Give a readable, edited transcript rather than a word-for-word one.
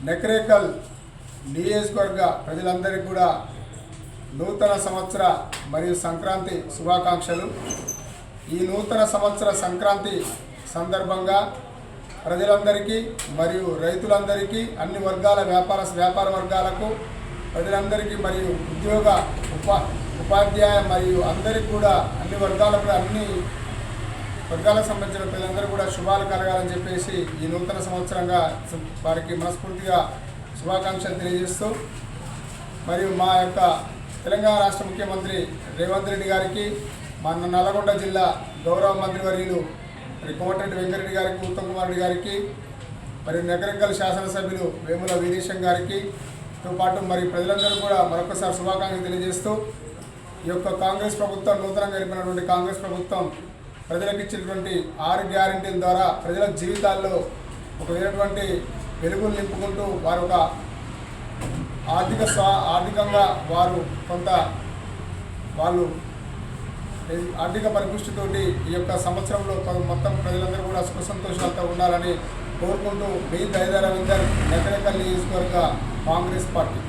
నకరేకల్ నియోజకవర్గ ప్రజలందరికీ కూడా నూతన సంవత్సర మరియు సంక్రాంతి శుభాకాంక్షలు। ఈ నూతన సంవత్సర సంక్రాంతి సందర్భంగా ప్రజలందరికీ మరియు రైతులందరికీ అన్ని వర్గాల వ్యాపార వర్గాలకు ప్రజలందరికీ మరియు ఉపాధ్యాయ మరియు అందరికీ కూడా అన్ని వర్గాలకు వర్గాలకు సంబంధించిన ప్రజలందరూ కూడా శుభాలు కలగాలని చెప్పేసి ఈ నూతన సంవత్సరంగా వారికి మనస్ఫూర్తిగా శుభాకాంక్షలు తెలియజేస్తూ మరియు మా యొక్క తెలంగాణ రాష్ట్ర ముఖ్యమంత్రి రేవంత్ రెడ్డి గారికి, మన నల్గొండ జిల్లా గౌరవ మంత్రివర్యులు కోమటిరెడ్డి వెంకటరెడ్డి గారికి, ఉత్తమ్ కుమార్ రెడ్డి గారికి, మరియు నకరేకల్ శాసనసభ్యులు వేముల వీరేశం గారికి తో పాటు మరి ప్రజలందరూ కూడా మరొకసారి శుభాకాంక్షలు తెలియజేస్తూ ఈ యొక్క కాంగ్రెస్ ప్రభుత్వం నూతనంగా ఏర్పడినటువంటి కాంగ్రెస్ ప్రభుత్వం ప్రజలకు ఇచ్చినటువంటి 6 గ్యారెంటీల ద్వారా ప్రజల జీవితాల్లో ఒక విధమైనటువంటి వెలుగులు నింపుకుంటూ వారు ఒక ఆర్థికంగా వాళ్ళు ఆర్థిక పరిపుష్టితోటి ఈ యొక్క సంవత్సరంలో మొత్తం ప్రజలందరూ కూడా సుఖ సంతోషాలతో ఉండాలని కోరుకుంటూ మీ దైదా రవీందర్, నకరేకల్ నియోజకవర్గ కాంగ్రెస్ పార్టీ।